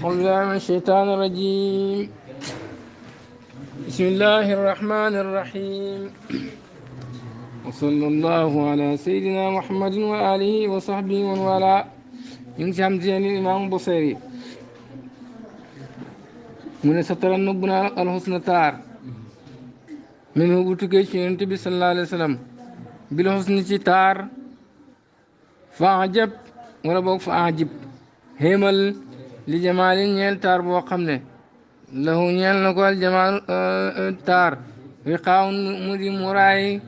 أعوذ بالله من الشيطان الرجيم. بسم الله الرحمن الرحيم. وصلى الله على سيدنا محمد وآله وصحبه ومن والاه. من شمسين الإمام البصيري من ستر النبنا الحسن تار منه بوتكيش ينتبه صلى الله عليه وسلم بالحسن تار فأعجب ولا بوك فأعجب هيمل لجمال ñeel taar boo xam ne lahu ñeel na ko jamaal taar wiqaawun mu di muraay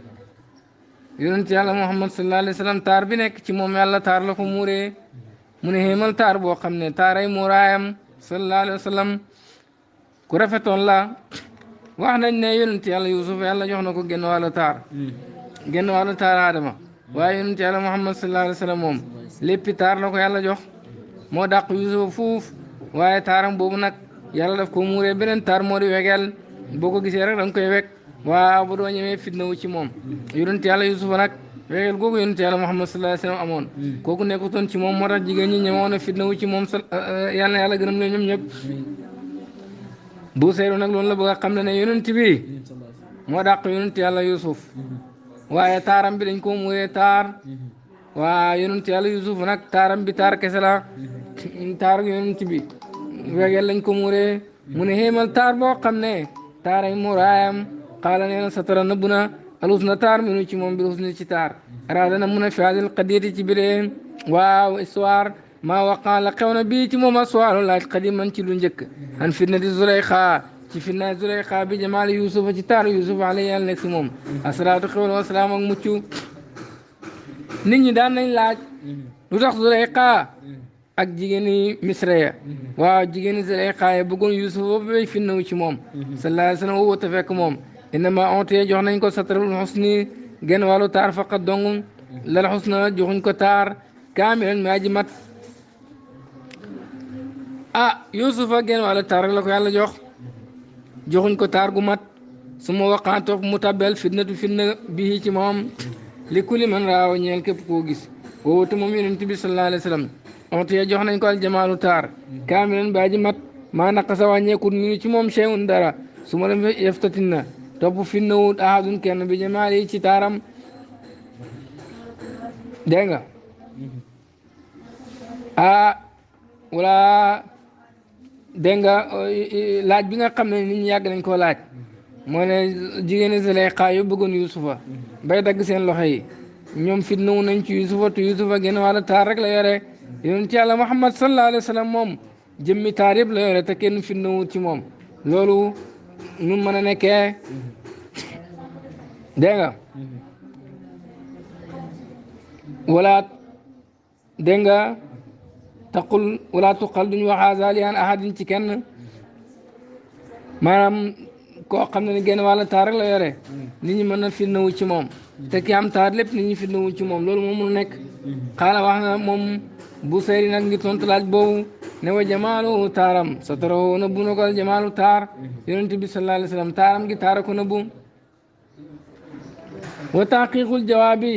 yonent yàlla muhammad sallallahu alayhi wa sallam taar bi nekk ci moom yàlla taar la ko muuree mu ne xéemal taar boo xam ne taaray muraayam sallallahu alayhi wa sallam ku rafetoon la wax nañ ne yonent yàlla yusuf yàlla jox na ko genn wàllu taar genn wàllu taar aadama waaye yonent yàlla muhammad sallallahu alayhi wa sallam moom léppi taar la ko yàlla jox moo dàq Yuusufa fuuf waaye taaram boobu nag yàlla daf ko muuree beneen taar moo di wegeel boo ko gisee rek da nga koy weg waaw ba doo ñemee fitna wu ci moom yonent yàlla Yuusufa nag wegeel googu yonent yàlla Muhammad sallallahu alayhi wa sallam amoon kooku nekkutoon ci moom moo tax jigéen ñi ñemoon a fitna wu ci moom yàlla na yàlla gërëm leen ñoom ñëpp bu seeru nag loolu la bëgg a xam ne yonent bi moo dàq yonent yàlla Yuusuf waaye taaram bi dañ ko muuree taar waa yonent yàlla Yuusuf nag taaram bi taar kese la taar yonent bi wegeel lañ ko muuree mu ne xéemal taar boo xam ne taaray muraayam xaala nee na satara nëbb na alus na taar minu ci moom bi rus ni ci taar araada na mun a fiadil xadiyati ci biree waaw histoire maa waqaa la xew na bii ci moom aswaalu laaj xadiman ci lu njëkk an fitnati Zuleyxa ci fitna Zuleyxa bi jamaali Yuusufa ci taaru Yuusufa alayhi yàlla nekk si moom asalaatu xewal wasalaam ak mucc nit ñi daan nañ laaj lu tax Zuleyxa ak jigéeni Misra ya waaw jigéeni Zuleyxa ya bëggoon Yuusuf ba bay finnawu ci moom sallallahu alayhi wa sallam woo te fekk moom innama ontee jox nañ ko satrul xusni genn wàllu taar faqat dong lal xusna joxuñ ko taar kaamilan mi aji mat Yuusufa genn wàllu taar rek la ko yàlla joxuñ ko taar gu mat su ma waqaan topp mu tabbel fitnatu fitna bii ci moom li kulli man raaw ñeel képp koo gis woowu te moom yonent bi sallallahu alayhi wa sallam ontee jox nañ ko al jamaalu taar kaamilan bi aji mat maa naqasa wàññeekut minu ci moom cheyun dara su ma dem yeftatin na topp finnawut ahadun kenn bi jamaal yi ci taaram dégg nga wala dégg nga laaj bi nga xam ne nit ñi yàgg nañ koo laaj moo ne jigéeni Zuleyxa yu bëggoon Yuusufa bay dagg seen loxo yi ñoom fitnawu nañ ci Yuusufa te Yuusufa genn wàllu taar rek la yore yonent yàlla Muhammad sallallahu alayhi wa sallam moom jëmmi taar yëpp la yore te kenn fitnawut ci moom loolu nu mën a nekkee dégg nga wala dégg nga taqul wala tuqal duñu wax haza li an ahadin ci kenn maanaam koo xam ne genn wàllu taar rek la yore nit ñi mën na fitnawu ci moom te ki am taar lépp nit ñi fitnawu ci moom loolu moom mun nekk xaala wax na moom bu seyri nag ngir tontu laaj boobu ne wa jamaalu taaram sataro nëbbu na ko jamaalu taar yonent bi sallallahu alayhi wa sallam taaram gi taara ko nëbbu wa taqiqul jawaabi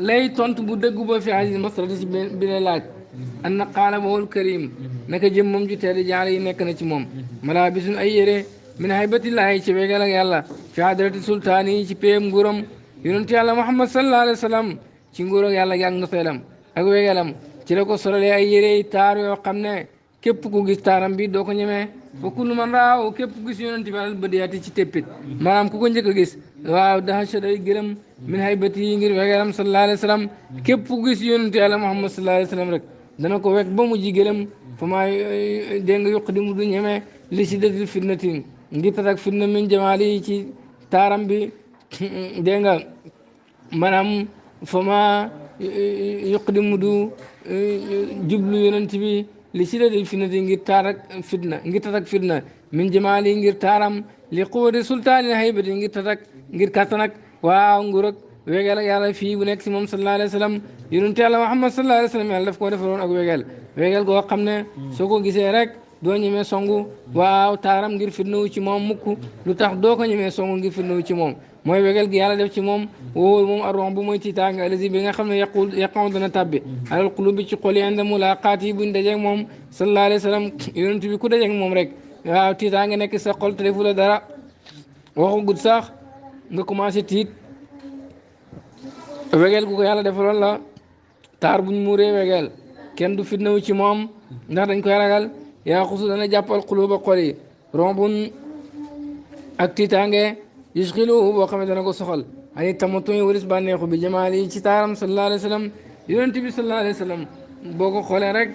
lay tontu bu dëggu ba fi aziz masrati si bi la laaj an na qaala bawul karim naka jëm moom ju tedd jaale yi nekk na ci moom malaabisun ay yére min haybatillahi ci wegal ak yàlla fi hadrati sultaan yi ci péem nguuram yonent yàlla muhammad sallallahu alayhi wa sallam ci nguur ak yàlla gi ak noteelam ak wegalam ci la ko sololee ay yére yi taar yoo xam ne képp ku gis taaram bi doo ko ñemee fa kullu man raaw képp ku gis yonent bi alal badiyaati ci téppit maanaam ku ko njëkk a gis waaw daxa day gërëm min haybati yi ngir wegalam sallallahu alayhi wa sallam képp ku gis yonent yàlla muhammad sallallahu alayhi wa sallam rek dana ko wekk ba mu ji gërëm fa maa dégg nga yokk di mu du ñemee li si datil fitnatin ngir tatak fitna min jamaali yi ci taaram bi dégg nga maanaam fa maa yokk di mu du jublu yonent bi li si datil fitnati ngir taarak fitna ngir tatak fitna min jamaali yi ngir taaram li quwwati sultaani haybati ngir tatak ngir kàttanak waaw nguur ak wegeel ak yàlla fii bu nekk si moom sallallahu alayhi wa sallam yonent yàlla Muhammad sallallahu alayhi wa sallam yàlla daf koo defaroon ak wegeel goo xam ne soo ko gisee rek doo ñemee songu waaw taaram ngir fitnawu ci moom mukk lu tax doo ko ñemee songu ngir fitnawu ci moom mooy wegel gi yàlla def ci moom wóowul moom arron bu mooy tiitaange alasi bi nga xam ne yaqaw dana tabbi alal qulub bi ci xol yi ànda mulaqaat yi buñ dajeeg moom sallallahu alayhi wa sallam yonent bi ku dajeeg moom rek waaw tiitaange nekk sa xol te defu la dara waxu gud sax nga commencé tiit wegel gu ko yàlla defaloon la taar buñ muuree wegel kenn du fitnawu ci moom ndax dañ koy ragal yaa xusu dana jàppal xuluba xol yi rombun ak tiitaange yusxilu boo xam ne dana ko soxal ani tamatuñ waris bànneexu bi jamaal yi ci taaram sallallahu alayhi wa sallam yonent bi sallallahu alayhi wa sallam boo ko xoolee rek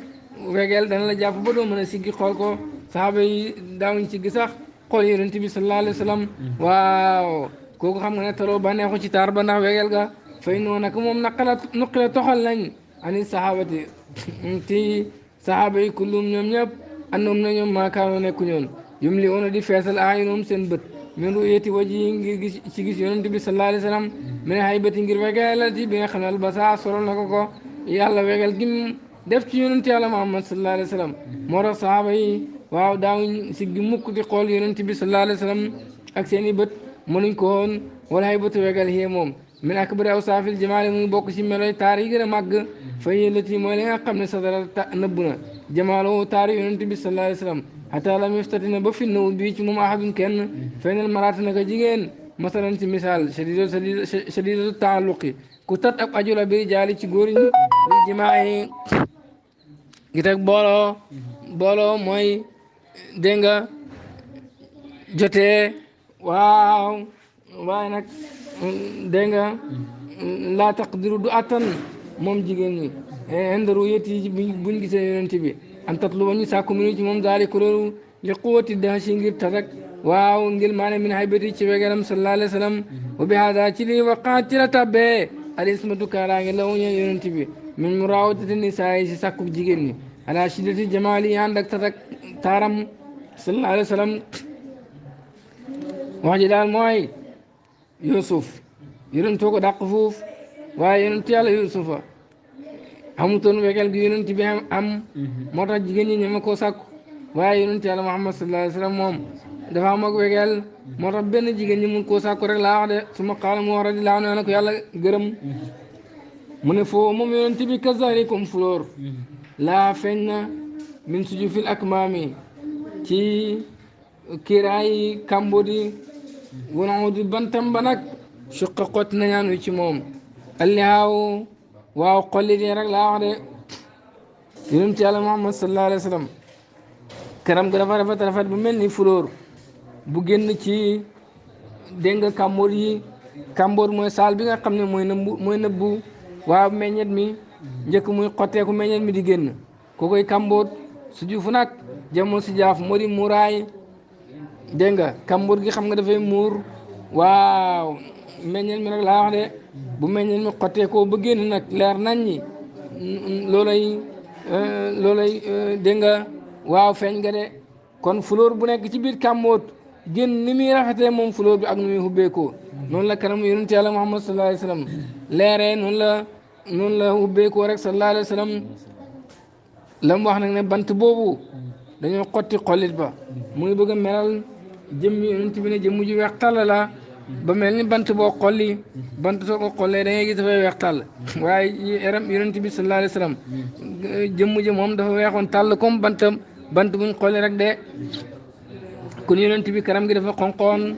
wegel dana la jàpp ba doo mën a siggi xool ko saxaaba yi daawuñ siggi sax xool yonent bi sallallahu alayhi wa sallam waaw kooku xam nga ne taroo bànneexu ci taar ba ndax wegel ga fay noonu nag moom nuqila toxal nañ ani saxaabati ti saxaaba yi kullum ñoom ñëpp andoom na ñoom maakaanoo nekku ñoon yum li woon di feesal ayinoom seen bët min ru'yati waji ngir gis ci gis yonent bi sallallahu alayhi wa sallam min haybati ngir wegelati bi nga xam ne albasa solol na ko yàlla wegel gim def ci yonent yàlla Muhammad sallallahu alayhi wa sallam moo tax saxaaba yi waaw daawuñ si gi mukk di xool yonent bi sallallahu alayhi wa sallam ak seen i bët mënuñ ko woon wala haybatu wegal xie moom min akbari awsaafil jamaali muy bokk ci meloy taar yi gën a màgg fa yëllati mooy li nga xam ne sadara nëbb na jamaaloo taar yonent bi sallallahu alayhi wa sallam xataa lam yaftatina ba finnawul bii ci moom ahadun kenn feneen maraata naka jigéen masalan ci misaal shadidatu taalluqi ku tat ab aju la bi jaali ci góor ñi jimaay gi teg booloo mooy dégg nga jotee waaw waaye nag dégg nga laa taqdiru du attan moom jigéen ñi indaru yét yi buñ gisee yonent bi an tatluba ñu sàkku minu ci moom daali ko loolu li quwati dahshi ngir tatak waaw ngir maane min haybati ci wegelam sallallahu alayhi wa sallam wa bi hada ci li waqaat ci la tabbee al ismatu kaaraange la uñe yonent bi min murawatati nisaa yi si sàkku jigéen ñi ala shiddati jamaali yi ànd ak tatak taaram sallallahu alayhi wa sallam wax ji daal mooy Yuusuf yonentoo ko dàq fuuf waaye yonent yàlla Yuusufa amutoon wegel gi yonent bi am moo tax jigéen ñi ñeme koo sàkku waaye yonent yàlla Muhammad sallallahu alayhi wa sallam moom dafa am ak wegel moo tax benn jigéen ñi mun koo sàkku rek laa wax de su ma xaala mu wax radiyallaahu anhu ko yàlla gërëm mu ne foo moom yonent bi kazalikum fulóor laa feeñ na min sujufil akmaami ci kiiraayi kambodi wonao di bantam ba nag suqa xott nañaan wi ci moom allihaaw waaw xolli dee rek laa wax de yonent yàlla Muhammad sallallahu alayhi wa sallam karam ga dafa rafet bu mel ni fulóor bu génn ci dégg nga kàmboor yi kàmboor mooy saal bi nga xam ne mooy nëbbu waaw meññet mi njëkk muy xotteeku meññet mi di génn ko koy kàmboor su jufu nag jamono si jaaf moo di muuraay dégg nga kàmboor gi xam nga dafay muur waaw meññet mi nag laa wax de bu meññet mi xotteekoo ba génn nag leer nañ ñi loolay dégg nga waaw feeñ nga de kon fulóor bu nekk ci biir kàmboot génn ni muy rafetee moom fulóor bi ak ni muy hubbeekoo noonu la kanam yonent yàlla Muhammad sallallahu alayhi wa sallam leeree noonu la hubbeekoo rek sallallahu alayhi wa sallam la mu wax nag ne bant boobu dañoo xotti xollit ba mu ngi bëgg a melal jëmm yonent bi ne jëmm ji weex tàll la ba mel ni bant boo xolli bant soo ko xollee da ngay gis dafay weex tàll waaye yaram yonent bi sallallahu alayhi wa sallam jëmm ji moom dafa weexoon tàll comme bant buñ xolli rek de kon yonent bi karam gi dafa xonqoon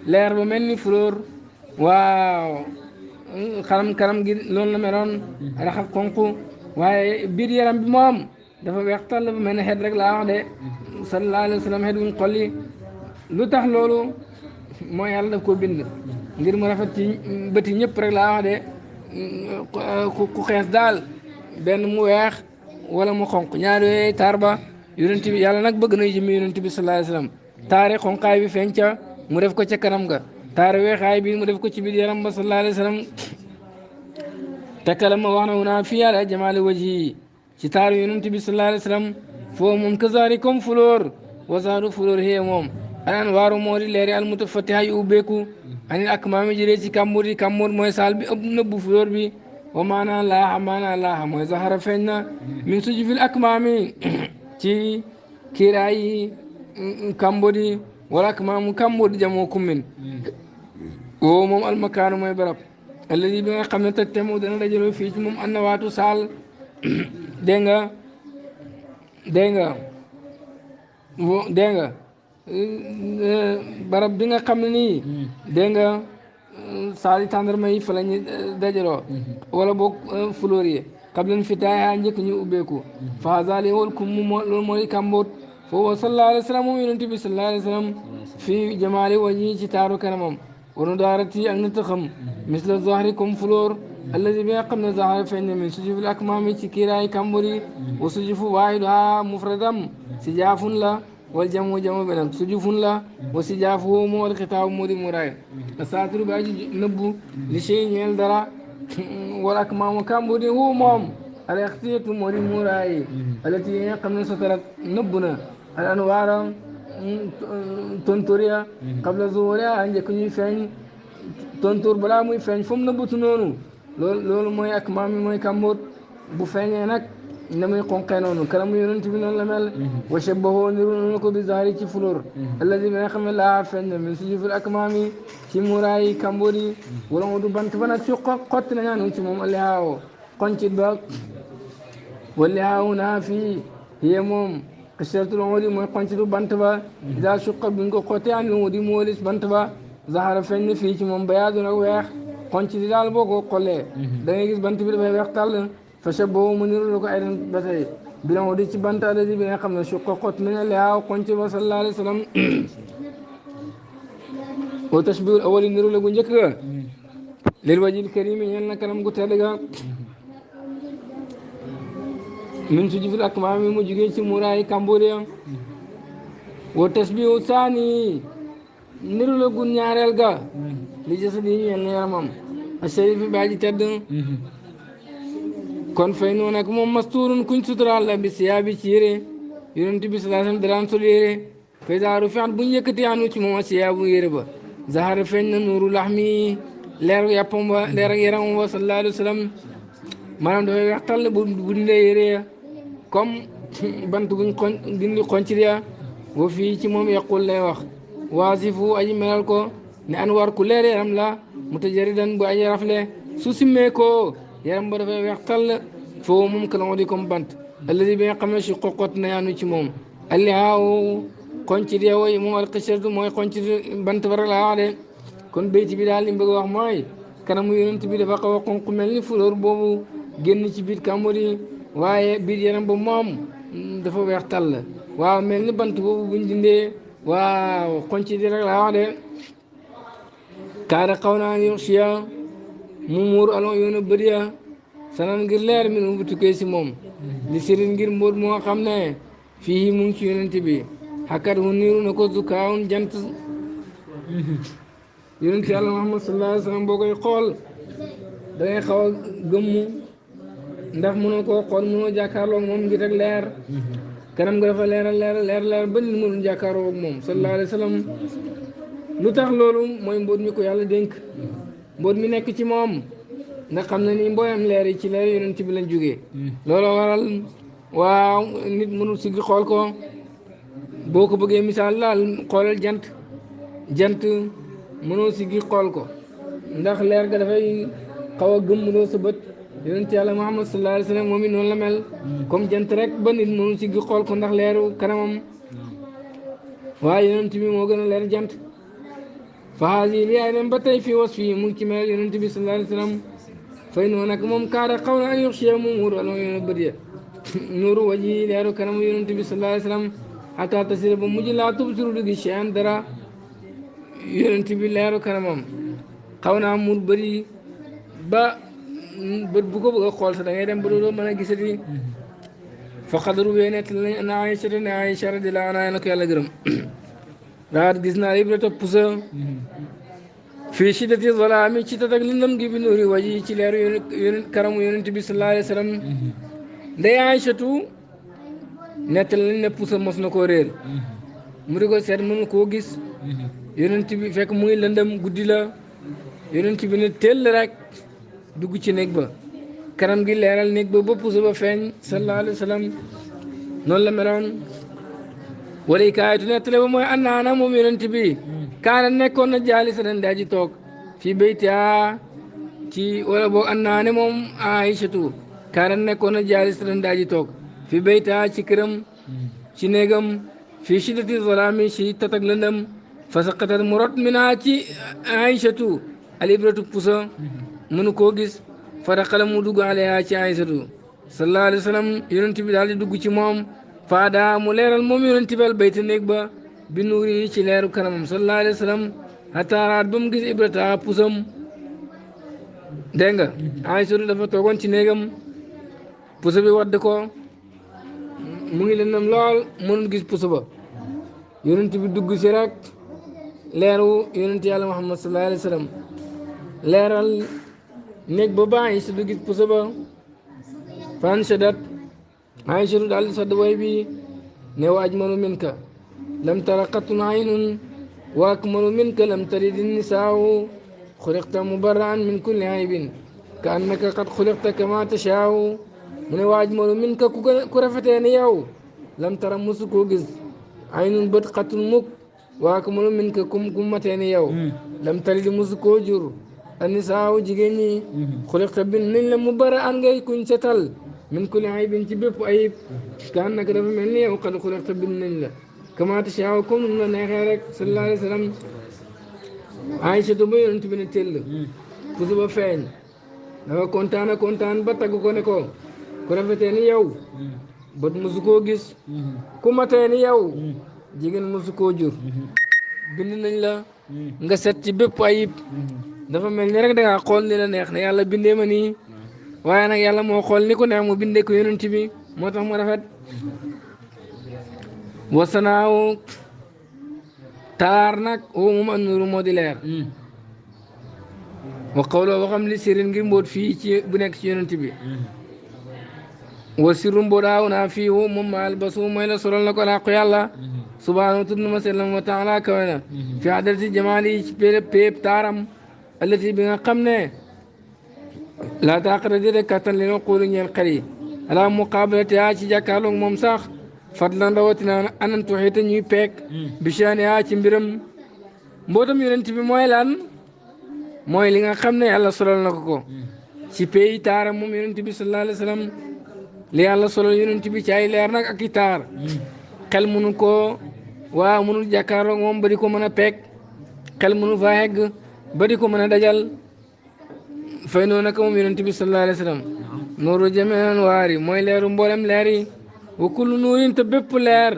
leer ba mel ni fleur waaw karam gi loolu la meloon rax ak xonq waaye biir yaram bi moom dafa weex tàll ba mel ni xeet rek laa wax de sallallahu alayhi wa sallam xeet buñ xolli lu tax loolu mooy yàlla daf ko bind ngir mu rafet ci bëti ñëpp rek laa wax de ku xees daal benn mu weex wala mu xonq ñaar yooyu taar ba yonent bi yàlla nag bëgg na jëmmi yonent bi sallallahu alayhi wa sallam taare xonqaay bi feeñ ca mu def ko ca kanam ga taare weexaay bi mu def ko ci biir yaram ba sallallahu alayhi wa sallam tekkala ma wax na wunaa fii yàlla jamaali waji ci taaru yonent bi sallallahu alayhi wa sallam foo moom kazaari comme fulóor wasaaru fulóor xëye moom anaan waaru moo di leeri almutafatiha yu ubbeeku anil ak maami jëlee ci kàmboor yi kàmboor mooy saal bi ëpp nëbbu fulóor bi wa maanaa laaxa mooy zahara feeñ na min sujufil ak maami ci kiiraay yi kàmboor yi wala ak maamu kàmboor di jamoo kummin woo moom almakaanu mooy barab alladi bi nga xam ne teg temu dana dajaloo fii ci moom annawaatu saal dégg nga dégg nga dégg nga barab bi nga xam ne nii dégg nga saali tàndarma yi fa la ñu dajaloo wala boog fleur yi qablan fitaaya njëkk ñu ubbeeku fa zali wal kum loolu mooy kàmboot foofu sallallahu alayhi wa sallam moom yonent bi sallallahu alayhi wa sallam fii jamaali waji ci taaru kanamam wanu daarati ak na tëxam misla zahri comme fleur alladi bi nga xam ne zahara feeñ na min sujufil akmaami ci kiiraay kàmbur yi wa sujufu waahiduha mufradam si jaafun la wal jamu jamu bi nag sujufun la wa si jaafu woo moo wal xitaabu moo di muraay asaatiru bi aji nëbbu li sey ñeel dara wal akmaamu kàmbur yi woo moom al ixtiyatu moo di muraay alati yi nga xam ne sotarat nëbbu na al anwaara tontur ya qabla zuhuriha njëkk ñuy feeñ tontur balaa muy feeñ fu mu nëbbutu noonu loolu mooy akmaam yi mooy kàmbur bu feeñee nag na muy xonqee noonu kanamu yonent bi noonu la mel wa shabbahu niru na ko bi zahri ci fulóor alladi bi nga xam ne laa feeñ na min sujufil akmaami ci muraay kàmbur yi wala mu du bant ba nag su xotti na ñaanu ci moom alihaawo xoncit ba walihaawu naa fii hiya moom qisratul udi mooy xoncitu bant ba ida suqa buñ ko xottee an udi mu walis bant ba zahara feeñ na fii ci moom bayaadun ak weex xoncit yi daal boo ko xollee da ngay gis bant bi dafay weex tàll fa shabbahu mu niru la ko ay den ba tey bilan di ci bant alladi bi nga xam ne suqa xott nañu lihaaw xonci ba sallallahu alayhi wa sallam wa tashbihul awali niru la gu njëkk ga lil wajil karimi ñeel na kanam gu tedd ga min sujufil akmaami mu jugee ci muraay Cambodia wa tasbihu saani niru la gun ñaareel ga li jasadi ñeel na yaramam asharifi baaji tedd kon fay noonu ak moom masturun kuñ suturaal la bi siyaabi ci yére yonent bi sallallahu alayhi wasallam daraan sol yére faysaaru fi an buñ yëkkati anu ci moom siyaabu yére ba zahara feeñ na nuuru laxmi leer yàppam ba leer ak yaramam ba sallallahu alayhi wasallam maanaam dafay weex tàll bu dindee yére ya comme bant buñ dindi xoncit ya wa fii ci moom yaqul lay wax waasifu aji melal ko ne an war ku leer yaram la mutajaridan bu aji rafle su simmee ko yaram ba dafay weex tàll foofu moom kalamo di comme bant alladi bi nga xam ne si xoqot na yaanu ci moom allihaaw xoncit ya woy moom alxisartu mooy xoncit bant ba rek laa wax de kon béyti bi daal li mu bëgg a wax mooy kanamu yonent bi dafa xaw a xonq mel ni fleur boobu génn ci biir Cambodia waaye biir yaram ba moom dafa weex tàll waaw mel ni bant boobu buñ dindee waaw xoncit yi rek laa wax de kaada xaw naa yox siya mu muur alon yoona bëriya sanan ngir leer mi nu bu tukkee si moom li sirin ngir mbóot moo xam ne fii mu ngi ci yonent bi xakkat hu niiru na ko zukaawun jant yonent yàlla Muhammad sallallahu alayhi wa sallam boo koy xool da ngay xaw a gëmmu ndax mënoo koo xool mënoo jàkkaarloo moom ngir rek leer kanam nga dafa leer ba nit mënul jàkkaarloo ak moom sallallahu alayhi wa sallam lu tax loolu mooy mbóot mi ko yàlla dénk mbóot mi nekk ci moom nga xam ne nii mbooyam leer yi ci leer yonent bi lañ jógee loolu waral waaw nit mënul siggi xool ko boo ko bëggee misaal laal xoolal jant mënoo siggi xool ko ndax leer ga dafay xaw a gëmmuloo sa bët yonent yàlla Muhammad sallallahu alayhi wa sallam moom it noonu la mel comme jant rek ba nit mënul siggi xool ko ndax leeru kanamam waaye yonent bi moo gën a leer jant fa haasi li ay dem ba tey fii was fii mu ngi ci mel yonent bi sallallahu alayhi wa sallam fay noonu nag moom kaada xaw na an yuxshiya mu muur aloo yoona bët ya nuuru waji leeru kanamu yonent bi sallallahu alayhi wa sallam hatta tasira ba mujj laa tubsiru du gis cheyan dara yonent bi leeru kanamam xaw naa muur bëri ba bët bu ko bëgg a xool sax da ngay dem ba dootoo mën a gisati fa xadaru bee nett lañ ana Aïcha ne Aïcha radiyallaahu anhaa na ko yàlla gërëm raat gis naa ibra topp sa fii shiddati zalaami ci tatak lëndëm gi bi nuuri waji ci leeru kanamu yonent bi sallallaahu alayhi wa sallam ndey Aïchatu nett lañ ne pusa mos na koo réer mu di ko seet mënu koo gis yonent bi fekk muy lëndëm guddi la yonent bi ne teel rek dugg ci néeg ba kanam gi leeral néeg ba pusa ba feeñ sallallahu alayhi wa sallam noonu la meloon wala kaayatu nettale ba mooy annaana moom yonent bi kaana nekkoon na jaali sa dan daa ji toog fii baytiha ci wala boog an naa ne moom Aïchatu kaana nekkoon na jaalis ren daaji toog fii baytiha ci këram ci néegam fii shiddati zalaami ci tatak lëndëm fa saqatat mu rot minaa ci Aïchatu alibratu pusa mënu koo gis fa daqala mu dugg alayha ci Aïchatu sallallahu alayhi wa sallam yonent bi daal di dugg ci moom faada mu leeral moom yonent bi al bayta néeg ba bi nuuri ci leeru kanamam sallallahu alayhi wa sallam xataaraat ba mu gis ibrata pusam dégg nga Aïchatu dafa toogoon ci néegam pusa bi wadd ko mu ngi lëndëm lool mënul gis pusa ba yonent bi dugg si rek leeru yonent yàlla Muhammad sallallahu alayhi wa sallam leeral néeg ba ba Aïchatu gis pusa ba fan shadat Aïchatu daal di sadd way bi ne wa ajmalu minka lam tara qattun aynun wa akmalu minka lam talid nisaau xuliqta mubarraan min kulli aybin ka annaka qad xuliqta kama tashaau mu ne wa ajmalu minka ku rafetee ni yow lam tara musu koo gis aynun bët qattun mukk wa akmalu minka ku matee ni yow lam talid musu koo jur annisaaw jigéen ñi xuliqta bin nañ la mubarraan ngay kuñ setal min kulli aybin ci bépp ayib ka annaka dafa mel ni yow qad xuliqta bin nañ la kama tashaau comme nu la neexee rek sallallahu alayhi wa sallam Aïchatu ba yonent bi ne tëll puso ba feeñ dafa kontaan ba tagg ko ne ko ku rafetee ni yow bët musu koo gis ku matee ni yow jigéen musu koo jur bind nañ la nga set ci bépp ayib dafa mel ni rek da ngaa xool ni la neex ne yàlla bindee ma nii waaye nag yàlla moo xool ni ko neex mu bindee ko yonent bi moo tax mu rafet wasanaaw taar nag woo moom an nuuru moo di leer wa qawloo waxam li sirin ngir mbóot fii ci bu nekk ci yonent bi wa sirru mbóodaaw naa fii woo moom maal basu mooy la solal na ko làqu yàlla subhaanahu tudd na ma sellam wa taala kawe na fi adalati jamaali ci péep taaram allati bi nga xam ne laa taaqata di rek kattan li no xuulu ñeel xel yi ala muqaabalati ci jàkkaarloog moom sax fadlan rawatina anan tuxita ñuy peek bichaani ci mbiram mbootam yonent bi mooy lan mooy li nga xam ne yàlla solal na ko ci pays taaram moom yonent bi sallallahu alayhi wa sallam li yàlla solal yonent bi ci ay leer nag ak i taar xel mënu koo waaw mënul jàkkaarloog moom ba di ko mën a peek xel mënu faa hegg ba di ko mën a dajal fay noonu naka moom yonent bi sallallahu alayhi wa sallam nooru jameen waari mooy leeru mboolem leer yi wa kullu nuurin te bépp leer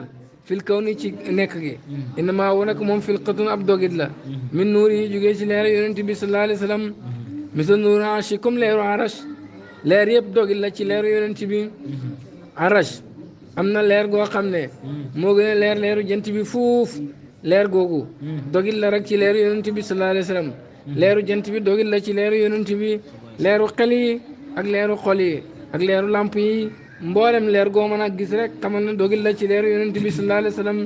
fil kaw ni ci nekk gi innama wu nag moom fil qatun ab dogit la min nuur yi jógee ci leer yonent bi sallallahu alayhi wa sallam misal nuuru arsh comme leeru arash leer yëpp dogit la ci leeru yonent bi arash am na leer goo xam ne moo gën a leeru jant bi fuuf leer googu dogit la rek ci leeru yonent bi sallallahu alayhi wa sallam leeru jant bi dogit la ci leeru yonent bi leeru xel yi ak leeru xol yi ak leeru lamp yi mboolem leer goo mën a gis rek xamal na dogil la ci leer yonent bi sallallahu alayhi wa sallam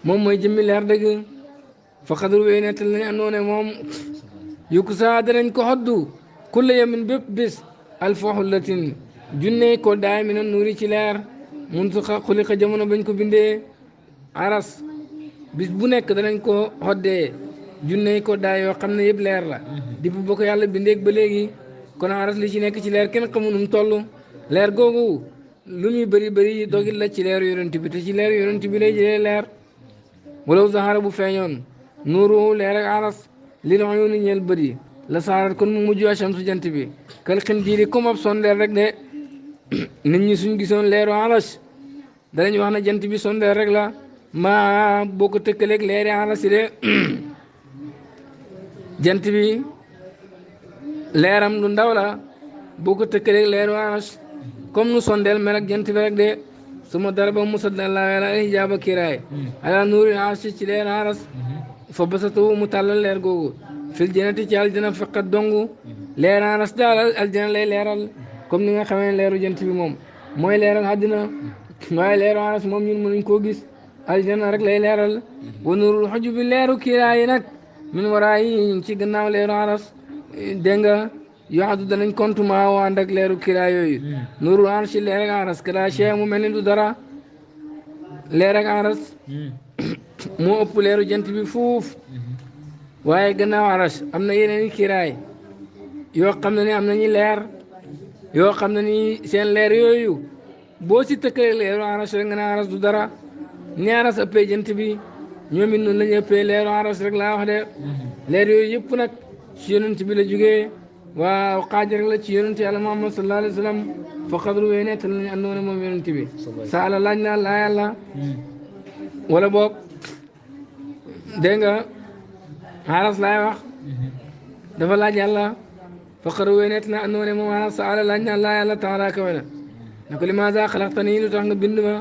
moom mooy jëmmi leer dëgg fa xadru wéy nettal nañ andoone moom yukku saa danañ ko xoddu kulla yamin bépp bis alfaxullatin junne ko daay mi na nuuri ci leer mun su xuliqa jamono bañ ko bindee aras bis bu nekk danañ ko xoddee junne ko daay yoo xam ne yëpp leer la depuis boo ko yàlla bindeeg ba léegi kon aras li ci nekk ci leer kenn xamu nu mu toll leer googu lu muy bëri bëri dogit la ci leer yonent bi te ci leer yonent bi lay jëlee leer walaw zahara bu feeñoon nuuru leer ak aras li la ñu ñeel bëri la saarat kon mu mujj ashamsu jant bi kal xin jiiri comme ab sondeel rek de nit ñi suñ gisoon leeru aras danañ wax na jant bi sondeel rek la maa boo ko tëkkaleeg leeri aras yi de jant bi leeram lu ndaw la boo ko tëkkaleeg leeru aras comme nu sondeel mel ak jant bi rek de suma daraba musaddallah ala hijaaba kiraay ala nuuri arsh ci leer aras fa basatu mu tàllal leer googu fil jannati ci aljana faqat dongu leer aras daal aljana lay leeral comme ni nga xamee leeru jant bi moom mooy leeral àddina waaye leeru aras moom ñun mënuñ koo gis aljana rek lay leeral wa nuurul xujubi leeru kiraay nag min waraay yi ñu ngi ci gannaaw leeru aras dégg nga yoo danañ compte maa waa ànd ak leeru kiraay yooyu nuurul arsh leer ak aras kada chee mu mel ni du dara leer ak aras moo ëpp leeru jant bi fuuf waaye gannaaw aras am na yeneen i kiiraay yoo xam ne ni am nañu leer yoo xam ne ni seen leer yooyu boo si tëkkale leeru aras rek nga ne aras du dara ni aras ëppee jant bi ñoom it noonu la ñu ëppee leeru aras rek laa wax de leer yooyu yëpp nag ci yonent bi la jógee waaw xaaj rek la ci yonent yàlla Muhammad sallallahu alayhi wa sallam fa xadru wee nettal nañu àndoon moom yonent bi saala laaj na laa yàlla wala boog dégg nga aras laay wax dafa laaj yàlla fa xadru wee nett na àndoon moom aras saala laaj na laa yàlla taala kawe na ne ko limaza xalaqtanii lu tax nga bind ma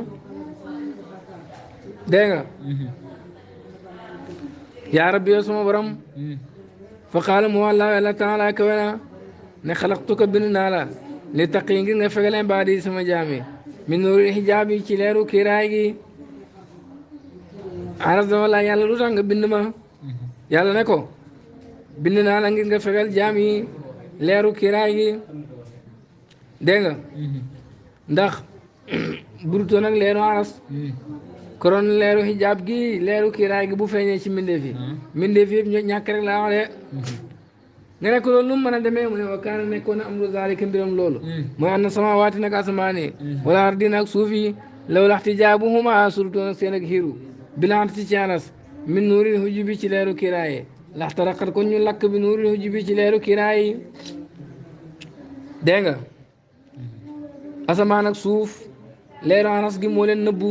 dégg nga yaa rabbi yow sama borom fa qaala mu wàlla yàlla taala kawe na ne xalaqtuka bind naa la li taqi ngir nga fegal ibaadi sama jaami min nuuri xijaab yi ci leeru kiiraay gi aras dafa laaj yàlla lu tax nga bind ma yàlla ne ko bind naa la ngir nga fegal jaam yi leeru kiiraay gi dégg nga ndax burutoon ak leeru aras koron leeru xijaab gi leeru kiiraay gi bu feeñee ci mbindeef yi mbindeef yëpp ñàkk rek laa wax de nga ne ko loolu nu mu mën a demee mu ne wa kaana nekkoon na amru zaalika mbiram loolu mooy ànd na samaawaati nag asamaan yi wala ardi nag suuf yi law lax tijaabuhuma surutoon ak seen ak xiiru bilaante ci aras min nuuril hujubi ci leeru kiiraay yi lax taraqat kon ñu lakk bi nuuril hujubi ci leeru kiiraay yi dégg nga asamaan ak suuf leeru aras gi moo leen nëbbu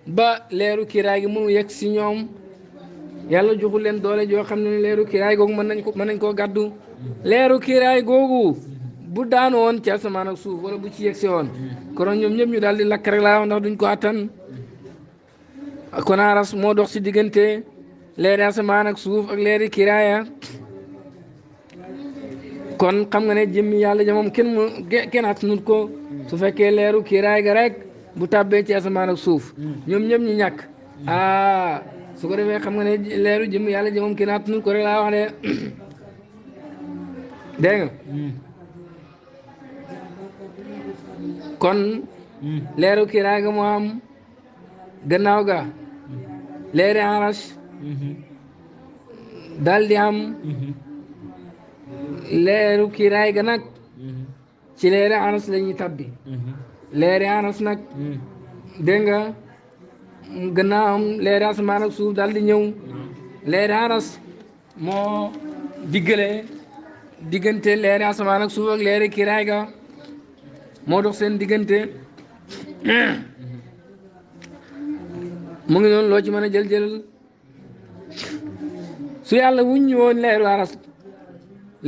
ba leeru kiiraay gi mënu yegg si ñoom yàlla joxul leen doole joo xam ne leeru kiiraay googu mën nañ koo gàddu leeru kiiraay googu bu daanu woon ci asamaan ak suuf wala bu ci yegg si woon konoon ñoom ñëpp ñu daal di lakk rek laa wax ndax duñ ko attan kon aras moo dox si diggante leeri asamaan ak suuf ak leeri kiiraaya kon xam nga ne jëmmi yàlla ja moom kenn attanut ko su fekkee leeru kiiraay ga rek bu tàbbee ci asamaan ak suuf ñoom ñëpp ñu ñàkk su ko defee xam nga ne leeru jëmm yàlla ji moom kenn attanut ko rek laa wax de dégg nga kon leeru kiiraay ga moo am gannaaw ga leeri aras daal di am leeru kiiraay ga nag ci leeri aras la ñuy tabbi leeri aras nag dégg nga gannaaw am leeri asamaan ak suuf daal di ñëw leeri aras moo diggante leeri asamaan ak suuf ak leeri kiiraay ga moo dox seen diggante mu ngi noonu loo ci mën a jëlal su yàlla wuññi woon leeru aras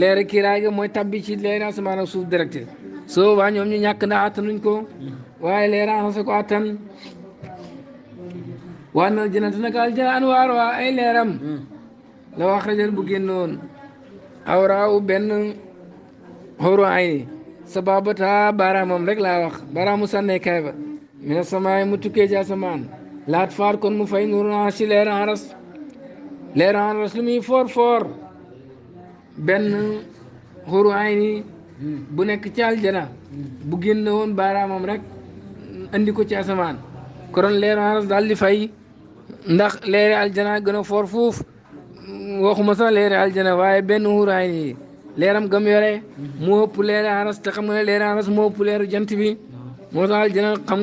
leeri kiiraay ga mooy tabbi ci leeri asamaan ak suuf direct soo waa ñoom ñu ñàkk ndax attanuñ ko waaye leeri aras ko attan waa na jënatu naka aljana anwaar waa ay leeram la wax rajal bu génnoon awraaw benn xóoru ay ni sababata baaraamam rek laa wax baaraamu sànnee kaay ba mina samaay mu tukkee ci asamaan laat faar kon mu fay nuuru naa si leer aras lu muy foor benn xóoru ay ni bu nekk ci aljana bu génn woon baaraamam rek andi ko ci asamaan koron leer aras daal di fay ndax leeri aljana gën a foor fuuf waxuma sax leeri aljana waaye benn xuraay nii leeram gam yore moo ëpp leeri aras te xam nga ne leeri aras moo ëpp leeru jant bi moo tax aljana xam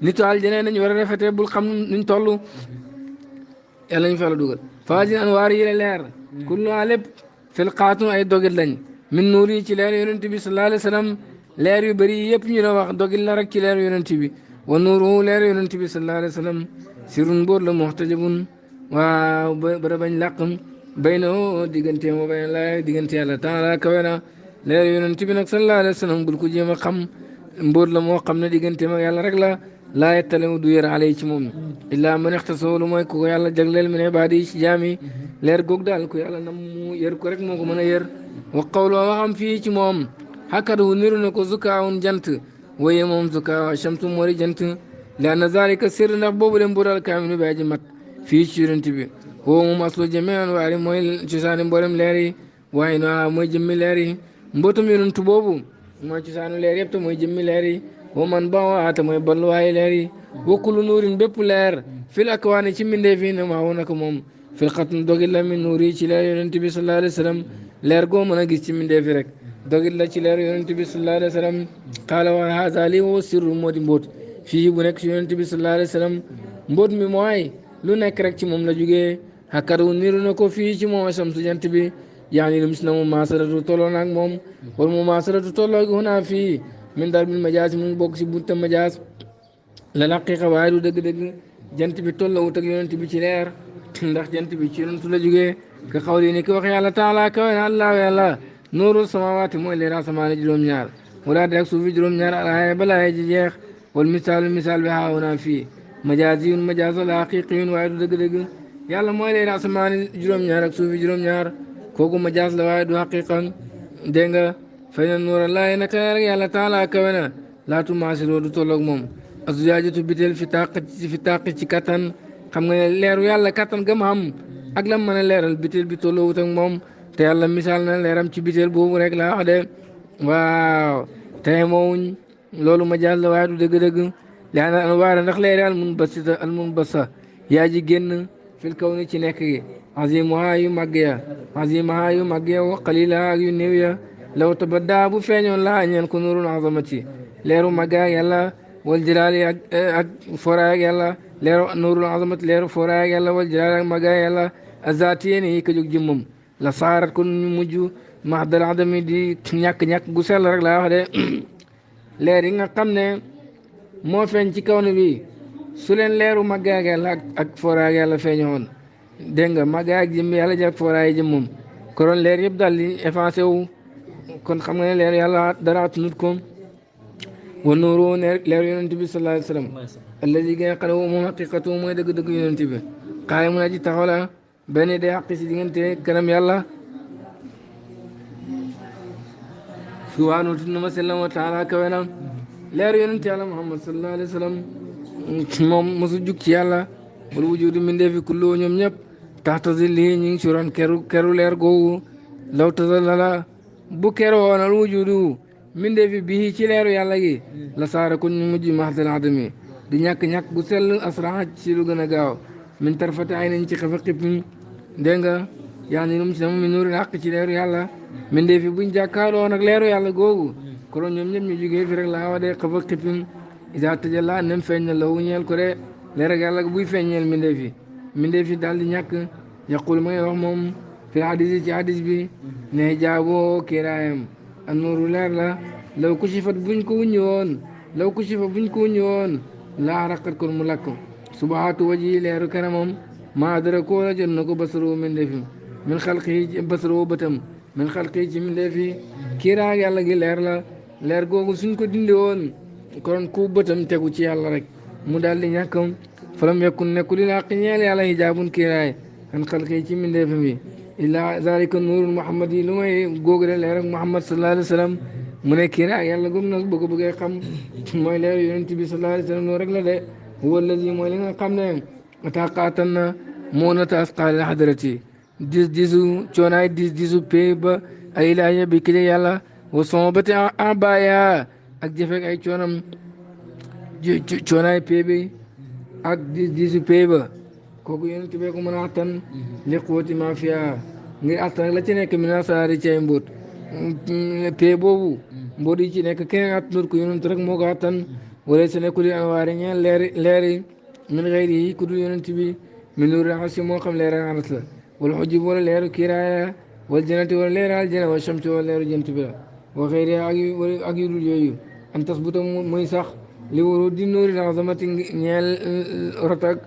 nitu aljana nañ war a rafetee bul xam nuñ toll yàlla ñu fa la dugal faajin anwaar yi la leer kulluha lépp filqaatun ay dogit lañ min nuur yi ci leer yonent bi sallallahu alayhi wa sallam leer yu bëri yëpp ñu la wax dogit la rek ci leer yonent bi wa nuuru leer yonent bi sallallahu alayhi wa sallam sirun mbóor la muxtajabun waaw bara bañ làq bay na diggante moo bay la diggante yàlla taala kawe na leer yonent bi nag sallallahu alayhi wa sallam bul ko jéem a xam mbóor la moo xam ne diggante ma yàlla rek la laa yettale du yër alay ci moom illaa man ixtasoo lu mooy ku ko yàlla jagleel mi ne baadi ci jaami leer goog daal ku yàlla nam mu yër ko rek moo ko mën a yër wa qawlu waxam fii ci moom xakkatu niru na ko zukaawun jant waye moom zukaawa shamtu mori jant li anna zalika sir ndax boobu de mbural kaaminu bi aji mat fii ci yonent bi woo moom aslu jamian waari mooy cosaani mboolem leer yi waaye no mooy jëmmi leer yi mbootum yonent boobu mooy cosaanu leer yëpp te mooy jëmmi leer yi wa man ba waate mooy balluwaayi leer yi wakkulu nuurin bépp leer fil akwaani ci mbindee fii ne maa woon ak moom firqatun dogit la min nuuri ci leer yonent bi sallallahu alayhi wa sallam leer goo mën a gis ci mbindeef fi rek dogit la ci leer yonent bi sallallahu alayhi wa sallam qaala wa haza lii woo sirru moo di mbóot fii bu nekk ci yonent bi sallallahu alayhi wa sallam mbóot mi mooy lu nekk rek ci moom la jugee xakkaru niru na ko fii ci moom samsu jant bi yaani lim si na mu maasaratu tolloo naag moom wala mu maasaratu tolloo gi hunaa fii min darbil majaas mu ngi bokk si bunta majaas la laqiqa waaye du dëgg-dëgg jant bi tollawut ak yonent bi ci leer ndax jant bi ci yonent la jugee ka xawli ni ki wax yàlla taala kawe na allah yàlla nuuru samawaati mooy leer asamaane juróom-ñaar wala de ak suufi juróom-ñaar alaaya balaaye ji jeex wal misaalu misaal bi haahunaa fii majaaziyun majaaz wala haqiqiyun waaye du dëgg-dëgg yàlla mooy leer asamaane juróom-ñaar ak suufi juróom-ñaar kooku majaaz la waaye du haqiqan dégg nga fay na nuura laay naka rek yàlla taala kawe na laatu maasiloo du tolloog moom azujaajatu bitel fi tàq ci kattan xam nga ne leeru yàlla kattan gam xam ak lam mën a leeral bitel bi tolloowut ak moom te yàlla misaal na leeram ci bitel boobu rek laa wax de waaw tey moowuñ loolu majaaz la waaye du dëgg-dëgg liana anwaara ndax leeri al munbasa yaa ji génn fil kaw ni ci nekk gi azimuha yu màgg ya azimuha yu màgg ya wa qalila ak yu néew ya law tabaddaa bu feeñoon laa ñeen ko nurul azamati leeru màgg ak yàlla wal jalaali ak foraay ak yàlla leeru nurul azamati leeru foraay ak yàlla wal jalaali ak màgg ak yàlla azatiyeen yi ka jóg jëmmam la saarat kon ñu mujj mahdal adami di ñàkk-ñàkk gu sell rek laa wax de leer yi nga xam ne moo feeñ ci kaw ne bi su leen leeru màgg ak yàlla ak foraay ak yàlla feeñoon dégg nga màgg ak jëmm yàlla ji ak foraay jëmmam koron leer yëpp daal di effacé wu kon xam nga ne leer yàlla dara atunut ko wa nuuru leer yonent bi sallallahu alayhi wa sallam alladi gi nga xam ne moom haqiqatu mooy dëgg-dëgg yonent bi xaay mun a ji taxaw la benn day xaqi si diggante kanam yàlla subhaanahu tudd na ma sellam wa taala kawe na leer yonent yàlla muhammad sallallahu alayhi wa sallam moom mosu jug ci yàlla wala wujudu mindeefi kullu ñoom ñëpp taxta zilli ñu ngi si ron keru leer googu law tazallala bu keroo al wujudu mindeefi bii ci leeru yàlla gi la saara kon ñu mujj mahdal adami di ñàkk-ñàkk gu sell asraa ci lu gën a gaaw min tarfati ay nañ ci xefa xippim dégg nga yaa ni lum ci nam mi nuuril xaq ci leeru yàlla mindeefi buñ jàkkaaroo nag leeru yàlla googu kon ñoom ñëpp ñu jógee fi rek laa wax de xefa xippim isa tajalla nem feeñ na lawu ñeel ko de leer ak yàlla buy feeñeel mindeefi daal di ñàkk yaqul ma ngay wax moom fi hadis yi ci hadis bi ne jaaboo kiiraayam an nuuru leer la law kushifat buñ ko wuññi woon laa raqat kon mu lakk subahaatu waji leeru kanamam maa dara koo la jot na ko basaroo mindeefi min xalqi basaroo bëtam min xalqi ci mindeefi kiiraay yàlla gi leer la leer googu suñ ko dindi woon kon ku bëtam tegu ci yàlla rek mu daal di ñàkkam falam yakun nekku li laa ñeel yàlla hijaabun kiiraay an xalqi ci mindeefi bi illaa zalika nuurul muhammad yi lu may googu de leer ak muhammad sallallahu alayhi wa sallam mu ne kiiraay yàlla gum nag bëgg bëggee xam mooy leer yonent bi sallallahu alayhi wa sallam loolu rek la de huwa allazi mooy li nga xam ne ataqaatan na moo na taas qaali hadrati disu coonaay disu pay ba ay ilaahiya bi kii yàlla wa soobati abaya ak jëfeek ay coonam coonaay pay bi ak disu pay ba kooku yonent bi ko mën a attan li quwwati ma fiya ngir attan la ci nekk mina saari ci ay mbóot pay boobu mbóot yi ci nekk keneen attanut ko yonent rek moo ko attan wala sa nekkul yi anwaari ñeen leeri min xëyri yi ku dul yonent bi min nuuri arsi moo xam leer aras la wala xujub wala leeru kiraaya wala janati wala leer aljana wala shamsi wala leeru jant bi la wa xëyri ak yu dul yooyu an tasbuta muy sax li waru di nuuri azamati ñeel rotak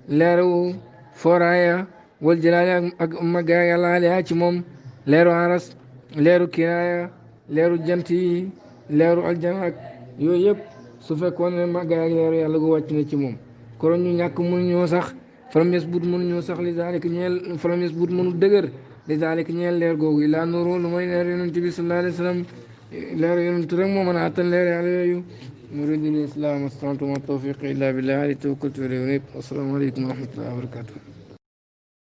leeru foraaya wal jalaali ak maggaay yàlla aliha ci moom leeru aras leeru kiraaya leeru jant yi leeru aljana ak yooyu yëpp su fekkoon ne maggaay ak leeru yàlla gu wàcc na ci moom kon ñu ñàkk mënuñoo sax falam yes but mënuñoo sax li zalik ñeel falam yes but mënu dëgër li zalik ñeel leer googu illaa nuuru lu may leer yonent bi sallallahu alayhi wa sallam leer yonent rek moo mën a attan leer yàlla yooyu muridul islam astantu ma tawfiq illa billah ali tawakkaltu alayhi wa salaamu aleykum wa rahmatullahi wa barakatuh